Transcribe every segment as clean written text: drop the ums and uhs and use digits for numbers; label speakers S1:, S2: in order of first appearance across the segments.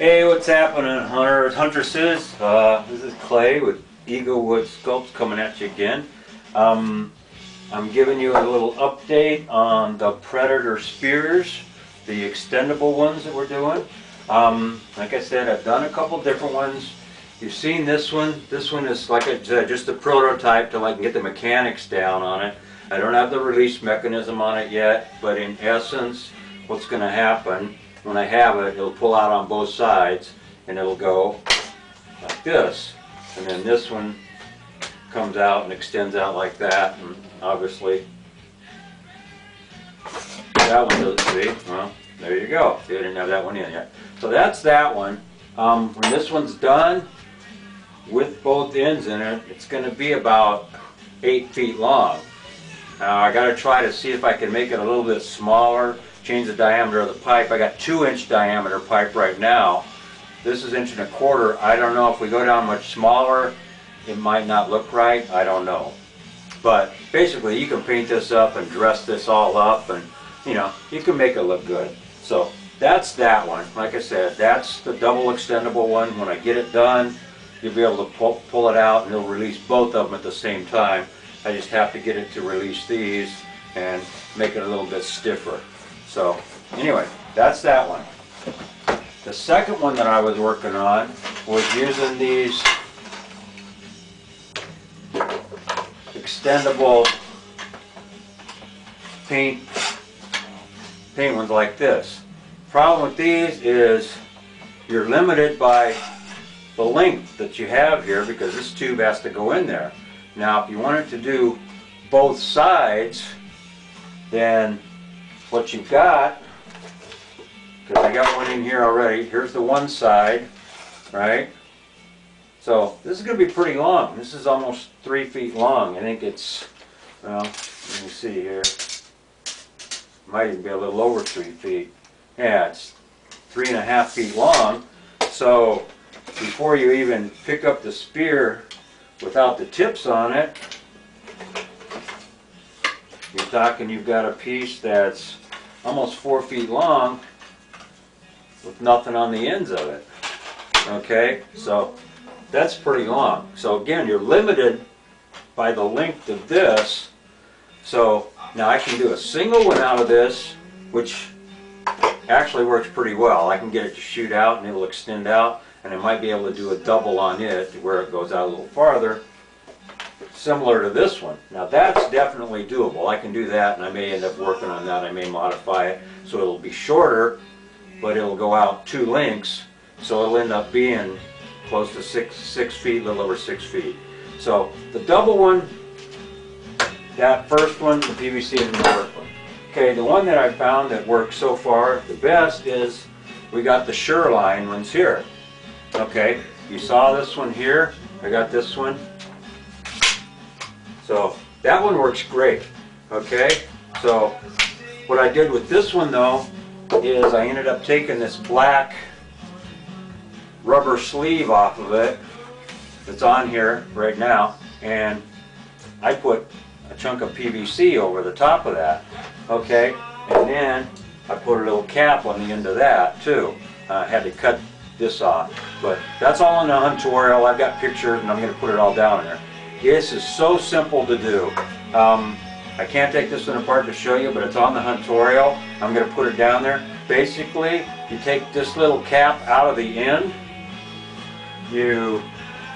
S1: Hey, what's happening, hunters, huntresses? This is Clay with Eagle Wood Sculpts coming at you again. I'm giving you a little update on the Predator spears, the extendable ones that we're doing. Like I said, I've done a couple different ones. You've seen this one. This one is, like I said, just a prototype till I can get the mechanics down on it. I don't have the release mechanism on it yet, but in essence, what's going to happen when I have it, it'll pull out on both sides and it'll go like this. And then this one comes out and extends out like that, and obviously that one doesn't see. Well, there you go. See, I didn't have that one in yet. So that's that one. When this one's done with both ends in it, it's going to be about 8 feet long. Now I got to try to see if I can make it a little bit smaller, change the diameter of the pipe. I got 2-inch diameter pipe right now. This is 1.25 inches. I don't know if we go down much smaller, it might not look right. I don't know. But basically you can paint this up and dress this all up, and you know, you can make it look good. So that's that one. Like I said, that's the double extendable one. When I get it done, you'll be able to pull it out and it'll release both of them at the same time. I just have to get it to release these and make it a little bit stiffer. So anyway, that's that one. The second one that I was working on was using these extendable paint ones like this. Problem with these is you're limited by the length that you have here, because this tube has to go in there. Now if you wanted to do both sides, then what you've got, because I got one in here already, here's the one side, right? So this is going to be pretty long. This is almost 3 feet long. I think it's, well, let me see here, might even be a little over 3 feet. Yeah, it's 3.5 feet long. So before you even pick up the spear without the tips on it, you're talking you've got a piece that's almost 4 feet long with nothing on the ends of it. Okay, so that's pretty long. So again, you're limited by the length of this. So now I can do a single one out of this, which actually works pretty well. I can get it to shoot out and it'll extend out, and I might be able to do a double on it where it goes out a little farther, similar to this one. Now that's definitely doable. I can do that, and I may end up working on that. I may modify it so it'll be shorter, but it'll go out 2 lengths, so it'll end up being close to 6 feet, a little over 6 feet. So the double one, that first one, the PVC isn't the worst one. Okay, the one that I found that works so far the best is we got the Shoreline ones here. Okay, you saw this one here. I got this one. So that one works great. Okay, so what I did with this one though is I ended up taking this black rubber sleeve off of it that's on here right now, and I put a chunk of PVC over the top of that. Okay, and then I put a little cap on the end of that too. I had to cut this off, but that's all in the tutorial. I've got pictures and I'm going to put it all down there. This is so simple to do. I can't take this one apart to show you, but it's on the tutorial. I'm going to put it down there. Basically, you take this little cap out of the end.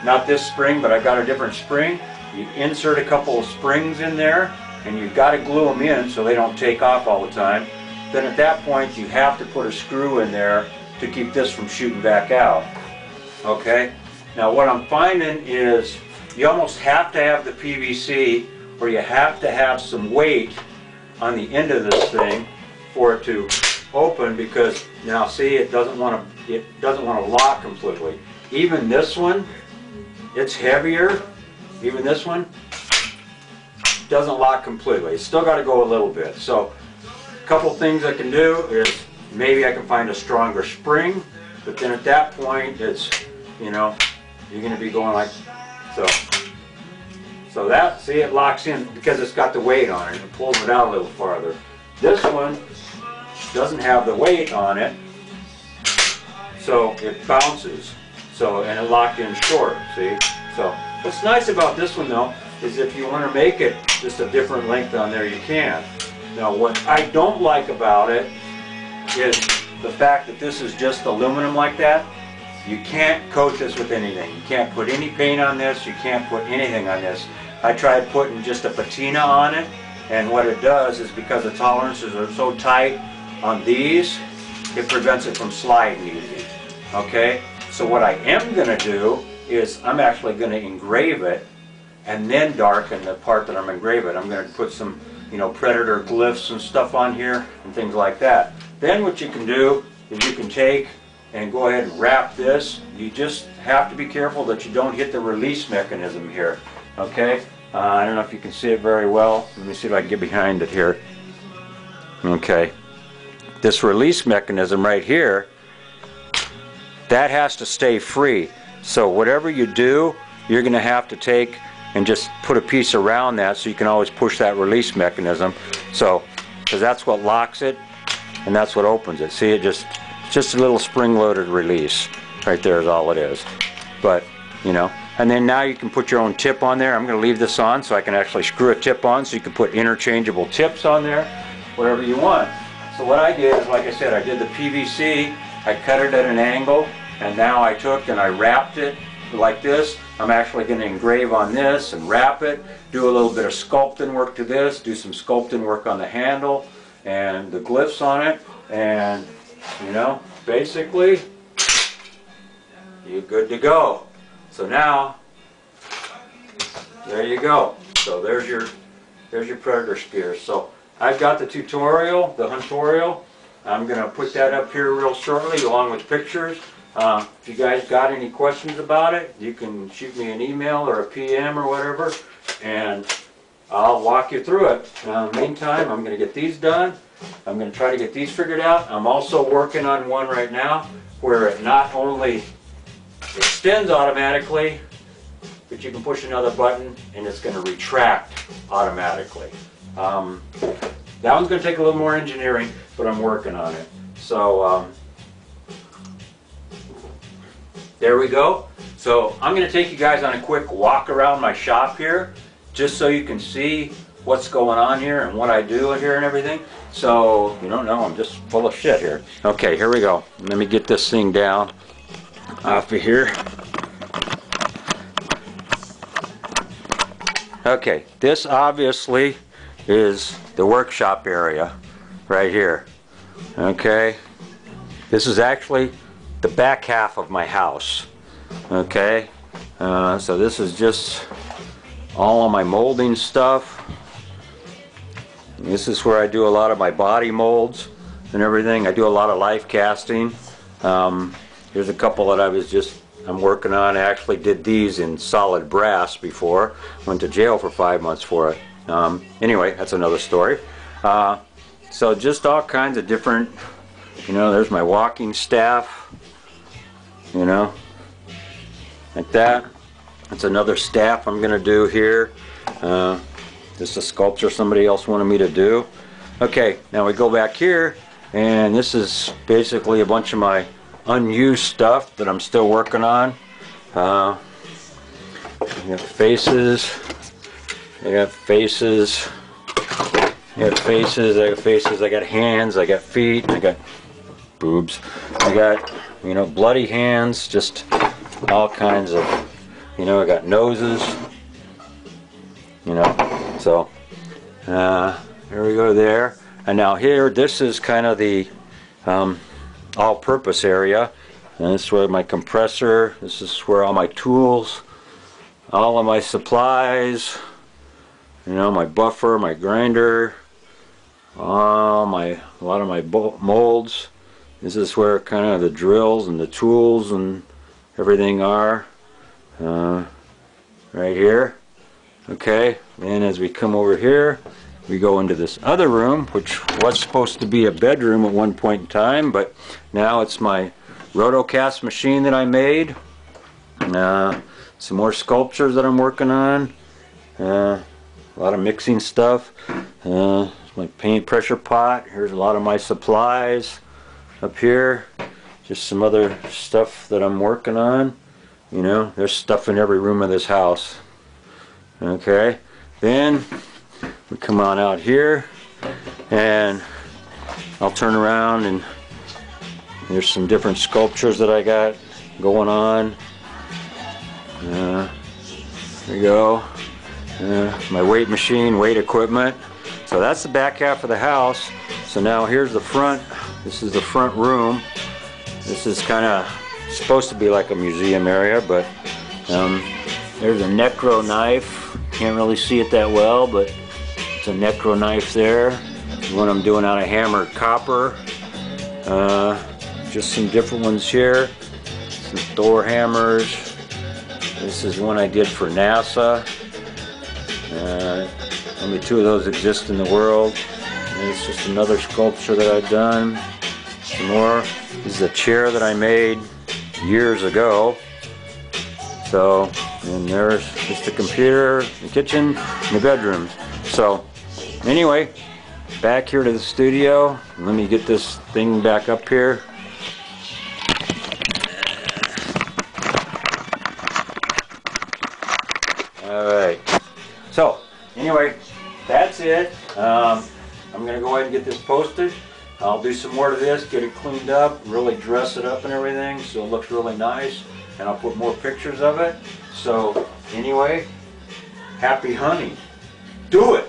S1: Not this spring, but I've got a different spring. You insert a couple of springs in there, and you've got to glue them in so they don't take off all the time. Then at that point, you have to put a screw in there to keep this from shooting back out. Okay? Now what I'm finding is you almost have to have the PVC, or you have to have some weight on the end of this thing for it to open, because now see, it doesn't want to lock completely. Even this one, it's heavier. Even this one doesn't lock completely. It's still got to go a little bit. So a couple things I can do is maybe I can find a stronger spring, but then at that point it's, you know, you're going to be going like so. So that, see, it locks in because it's got the weight on it and pulls it out a little farther. This one doesn't have the weight on it, so it bounces. So, and it locked in short, see? So, what's nice about this one though, is if you want to make it just a different length on there, you can. Now, what I don't like about it is the fact that this is just aluminum like that. You can't coat this with anything. You can't put any paint on this. You can't put anything on this. I tried putting just a patina on it, and what it does is because the tolerances are so tight on these, it prevents it from sliding easy. Okay? So what I am going to do is I'm actually going to engrave it and then darken the part that I'm engraving. I'm going to put some, you know, Predator glyphs and stuff on here and things like that. Then what you can do is you can take and go ahead and wrap this. You just have to be careful that you don't hit the release mechanism here. Okay? I don't know if you can see it very well. Let me see if I can get behind it here. Okay. This release mechanism right here, that has to stay free. So whatever you do, you're going to have to take and just put a piece around that so you can always push that release mechanism. So, because that's what locks it and that's what opens it. See, it's just a little spring-loaded release. Right there is all it is. But, you know, and then now you can put your own tip on there. I'm going to leave this on so I can actually screw a tip on, so you can put interchangeable tips on there, whatever you want. So what I did is, like I said, I did the PVC, I cut it at an angle, and now I took and I wrapped it like this. I'm actually going to engrave on this and wrap it, do a little bit of sculpting work to this, do some sculpting work on the handle and the glyphs on it, and, you know, basically, you're good to go. So now, there you go. So there's your Predator spear. So I've got the tutorial, the huntorial. I'm going to put that up here real shortly along with pictures. If you guys got any questions about it, you can shoot me an email or a PM or whatever, and I'll walk you through it. Now, in the meantime, I'm going to get these done. I'm going to try to get these figured out. I'm also working on one right now where it not only extends automatically, but you can push another button and it's going to retract automatically. That one's going to take a little more engineering, but I'm working on it. So there we go. So I'm going to take you guys on a quick walk around my shop here, just so you can see what's going on here and what I do here and everything. So you don't know, I'm just full of shit here. Okay, here we go. Let me get this thing down off of here. Okay, this obviously is the workshop area right here. Okay, this is actually the back half of my house. Okay, so this is just all of my molding stuff. This is where I do a lot of my body molds and everything. I do a lot of life casting. Here's a couple that I'm working on. I actually did these in solid brass before. Went to jail for 5 months for it. Anyway, that's another story. So just all kinds of different, you know, there's my walking staff, you know, like that. That's another staff I'm going to do here. Just a sculpture somebody else wanted me to do. Okay, now we go back here, and this is basically a bunch of my unused stuff that I'm still working on. I got faces. I got faces. I got faces. I got faces. I got hands. I got feet. I got boobs. I got, you know, bloody hands. Just all kinds of, you know, I got noses. You know, so here we go there. And now here, this is kind of the all-purpose area. And this is where my compressor, this is where all my tools, all of my supplies, you know, my buffer, my grinder, a lot of my molds. This is where kind of the drills and the tools and everything are, right here. Okay, and as we come over here, we go into this other room, which was supposed to be a bedroom at one point in time, but now it's my Rotocast machine that I made. Some more sculptures that I'm working on. A lot of mixing stuff. My paint pressure pot. Here's a lot of my supplies up here. just some other stuff that I'm working on. You know, there's stuff in every room of this house. Okay, then we come on out here, and I'll turn around, and there's some different sculptures that I got going on. There we go. My weight machine, weight equipment. So that's the back half of the house. So now here's the front. This is the front room. This is kind of supposed to be like a museum area, but there's a Necro knife. Can't really see it that well, but it's a Necro knife there. One I'm doing out of hammered copper. Just some different ones here. Some Thor hammers. This is one I did for NASA. Only 2 of those exist in the world. And it's just another sculpture that I've done. Some more. This is a chair that I made years ago. So, and there's just the computer, the kitchen, and the bedrooms. So, anyway, back here to the studio. Let me get this thing back up here. Alright. So, anyway, that's it. I'm going to go ahead and get this posted. I'll do some more to this, get it cleaned up, really dress it up and everything so it looks really nice. And I'll put more pictures of it. So, anyway, happy hunting. Do it!